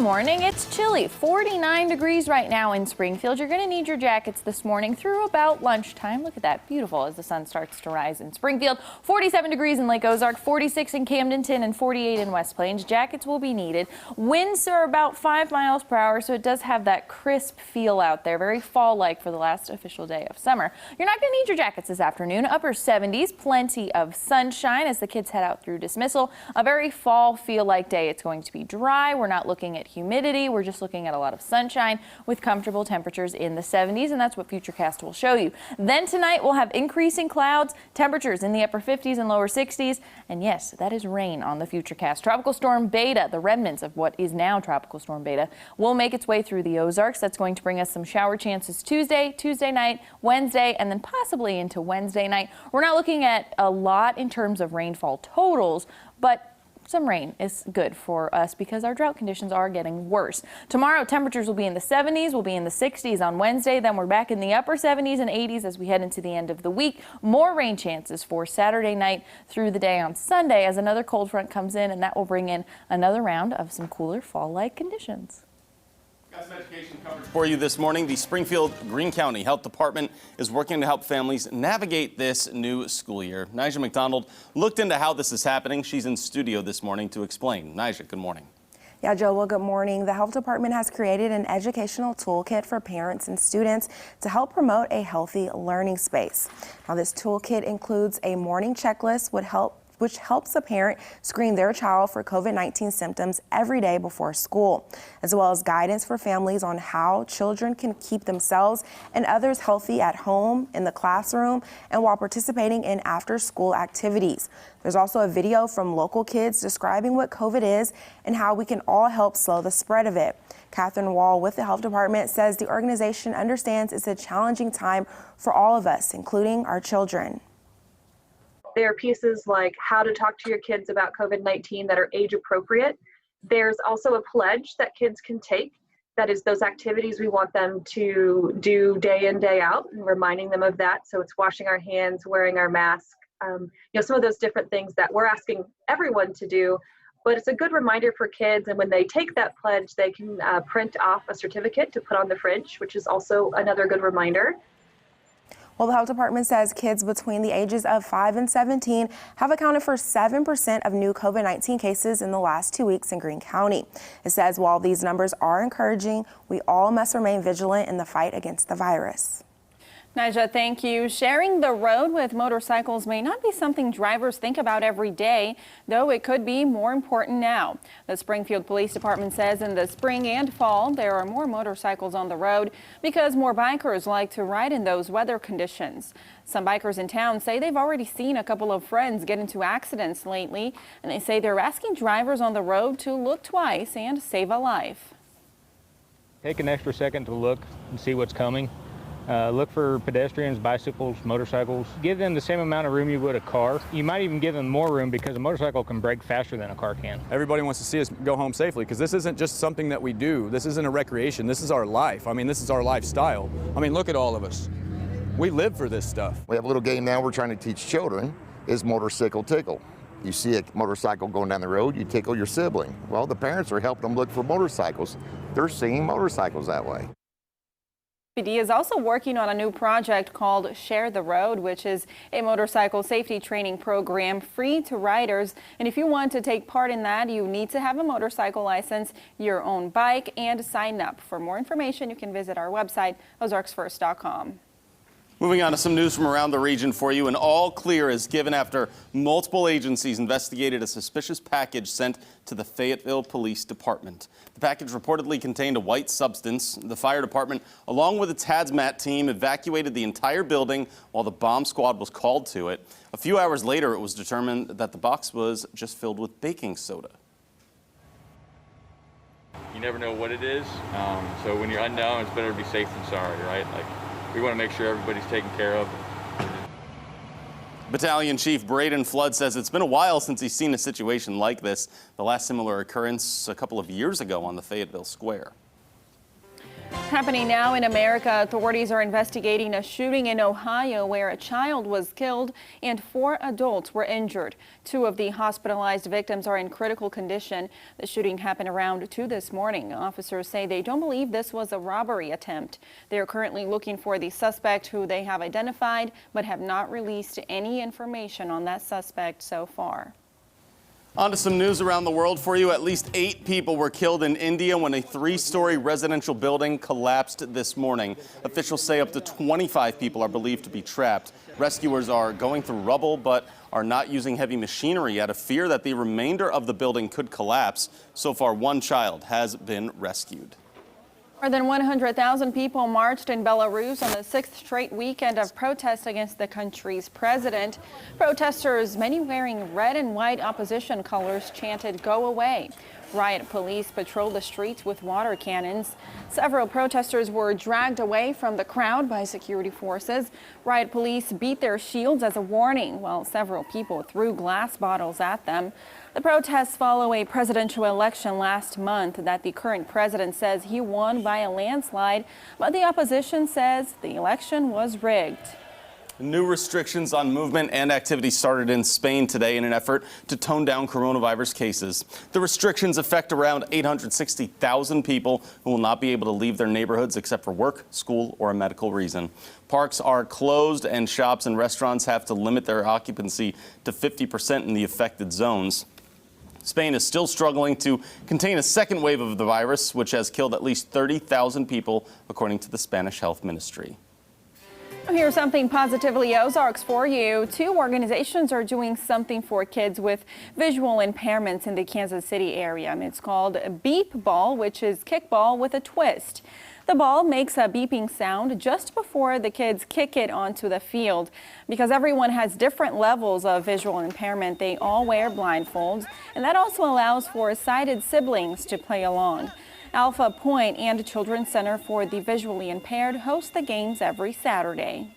morning. It's chilly, 49 degrees right now in Springfield. You're going to need your jackets this morning through about lunchtime. Look at that, beautiful as the sun starts to rise in Springfield. 47 degrees in Lake Ozark, 46 in Camdenton, and 48 in West Plains. Jackets will be needed. Winds are about 5 miles per hour, so it does have that crisp feel out there, very fall-like for the last official day of summer. You're not going to need your jackets this afternoon. Upper 70s, plenty of sunshine as the kids head out through dismissal. A very fall feel-like day. It's going to be dry. We're not looking at humidity. We're just looking at a lot of sunshine with comfortable temperatures in the 70s, and that's what Futurecast will show you. Then tonight we'll have increasing clouds, temperatures in the upper 50s and lower 60s, and yes, that is rain on the Futurecast. Tropical Storm Beta, the remnants of what is now Tropical Storm Beta, will make its way through the Ozarks. That's going to bring us some shower chances Tuesday night, Wednesday, and then possibly into Wednesday night. We're not looking at a lot in terms of rainfall totals, but some rain is good for us because our drought conditions are getting worse. Tomorrow, temperatures will be in the 70s, we'll be in the 60s on Wednesday, then we're back in the upper 70s and 80s as we head into the end of the week. More rain chances for Saturday night through the day on Sunday as another cold front comes in, and that will bring in another round of some cooler fall-like conditions. Got some education coverage for you this morning. The Springfield Greene County Health Department is working to help families navigate this new school year. Nigel McDonald looked into how this is happening. She's in studio this morning to explain. Nigel, good morning. Yeah, Joe, well, good morning. The health department has created an educational toolkit for parents and students to help promote a healthy learning space. Now, this toolkit includes a morning checklist which helps a parent screen their child for COVID-19 symptoms every day before school, as well as guidance for families on how children can keep themselves and others healthy at home, in the classroom, and while participating in after-school activities. There's also a video from local kids describing what COVID is and how we can all help slow the spread of it. Catherine Wall with the health department says the organization understands it's a challenging time for all of us, including our children. There are pieces like how to talk to your kids about COVID-19 that are age appropriate. There's also a pledge that kids can take. That is those activities we want them to do day in, day out, and reminding them of that. So it's washing our hands, wearing our mask, some of those different things that we're asking everyone to do. But it's a good reminder for kids, and when they take that pledge, they can print off a certificate to put on the fridge, which is also another good reminder. Well, the health department says kids between the ages of 5 and 17 have accounted for 7% of new COVID-19 cases in the last 2 weeks in Greene County. It says while these numbers are encouraging, we all must remain vigilant in the fight against the virus. Nija, thank you. Sharing the road with motorcycles may not be something drivers think about every day, though it could be more important now. The Springfield Police Department says in the spring and fall, there are more motorcycles on the road because more bikers like to ride in those weather conditions. Some bikers in town say they've already seen a couple of friends get into accidents lately, and they say they're asking drivers on the road to look twice and save a life. Take an extra second to look and see what's coming. Look for pedestrians, bicycles, motorcycles. Give them the same amount of room you would a car. You might even give them more room because a motorcycle can brake faster than a car can. Everybody wants to see us go home safely because this isn't just something that we do. This isn't a recreation. This is our life. I mean, this is our lifestyle. I mean, look at all of us. We live for this stuff. We have a little game now we're trying to teach children is motorcycle tickle. You see a motorcycle going down the road, you tickle your sibling. Well, the parents are helping them look for motorcycles. They're seeing motorcycles that way. PD is also working on a new project called Share the Road, which is a motorcycle safety training program free to riders. And if you want to take part in that, you need to have a motorcycle license, your own bike, and sign up. For more information, you can visit our website, ozarksfirst.com. Moving on to some news from around the region for you. An all clear is given after multiple agencies investigated a suspicious package sent to the Fayetteville Police Department. The package reportedly contained a white substance. The fire department, along with its hazmat team, evacuated the entire building while the bomb squad was called to it. A few hours later, it was determined that the box was just filled with baking soda. You never know what it is, so when you're unknown, it's better to be safe than sorry, right? We want to make sure everybody's taken care of. Battalion Chief Braden Flood says it's been a while since he's seen a situation like this. The last similar occurrence a couple of years ago on the Fayetteville Square. Happening now in America, authorities are investigating a shooting in Ohio where a child was killed and 4 adults were injured. 2 of the hospitalized victims are in critical condition. The shooting happened around 2 this morning. Officers say they don't believe this was a robbery attempt. They are currently looking for the suspect, who they have identified, but have not released any information on that suspect so far. On to some news around the world for you. At least 8 people were killed in India when a 3-story residential building collapsed this morning. Officials say up to 25 people are believed to be trapped. Rescuers are going through rubble but are not using heavy machinery out of fear that the remainder of the building could collapse. So far, 1 child has been rescued. More than 100,000 people marched in Belarus on the 6th straight weekend of protests against the country's president. Protesters, many wearing red and white opposition colors, chanted, "Go away." Riot police patrolled the streets with water cannons. Several protesters were dragged away from the crowd by security forces. Riot police beat their shields as a warning, while several people threw glass bottles at them. The protests follow a presidential election last month that the current president says he won by a landslide, but the opposition says the election was rigged. New restrictions on movement and activity started in Spain today in an effort to tone down coronavirus cases. The restrictions affect around 860,000 people who will not be able to leave their neighborhoods except for work, school, or a medical reason. Parks are closed and shops and restaurants have to limit their occupancy to 50% in the affected zones. Spain is still struggling to contain a second wave of the virus, which has killed at least 30,000 people, according to the Spanish Health Ministry. Here's something positively Ozarks for you. 2 organizations are doing something for kids with visual impairments in the Kansas City area. It's called Beep Ball, which is kickball with a twist. The ball makes a beeping sound just before the kids kick it onto the field. Because everyone has different levels of visual impairment, they all wear blindfolds, and that also allows for sighted siblings to play along. Alpha Point and Children's Center for the Visually Impaired host the games every Saturday.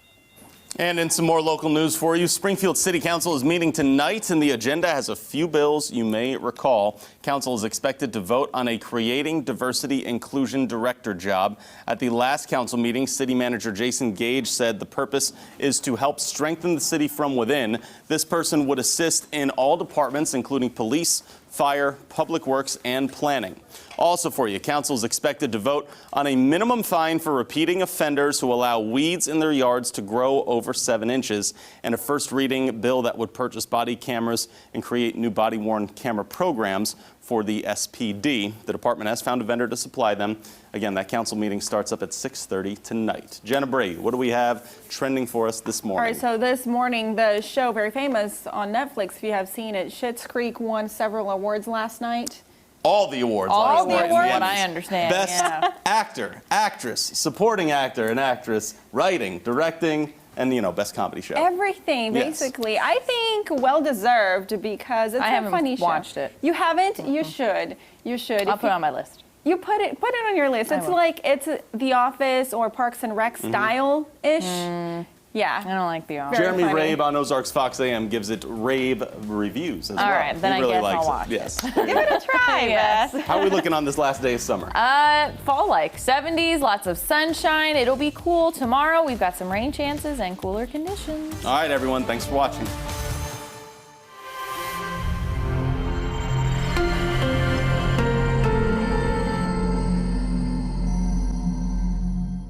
And in some more local news for you, Springfield City Council is meeting tonight, and the agenda has a few bills you may recall. Council is expected to vote on a Creating Diversity Inclusion Director job. At the last council meeting, City Manager Jason Gage said the purpose is to help strengthen the city from within. This person would assist in all departments, including police, fire, public works, and planning. Also for you, council is expected to vote on a minimum fine for repeating offenders who allow weeds in their yards to grow over 7 inches, and a first reading bill that would purchase body cameras and create new body-worn camera programs for the SPD. The department has found a vendor to supply them. Again, that council meeting starts up at 6:30 tonight. Jenna Brady, what do we have trending for us this morning? All right, so this morning, the show, very famous on Netflix, if you have seen it, Schitt's Creek won several awards last night. All the awards. All the awards, what I understand. Best actor, actress, supporting actor and actress, writing, directing, and, best comedy show. Everything, basically. Yes. I think well-deserved because it's a funny show. I haven't watched it. You haven't? You should. You should. I'll put it on my list. You put it on your list. It's like it's The Office or Parks and Rec style-ish. Yeah. I don't like The Office. Jeremy Rabe on Ozarks Fox AM gives it rave reviews as well. All right, then he really I guess likes I'll watch it. Yes. Give it a try, Beth. How are we looking on this last day of summer? Fall-like, 70s, lots of sunshine. It'll be cool tomorrow. We've got some rain chances and cooler conditions. All right, everyone. Thanks for watching.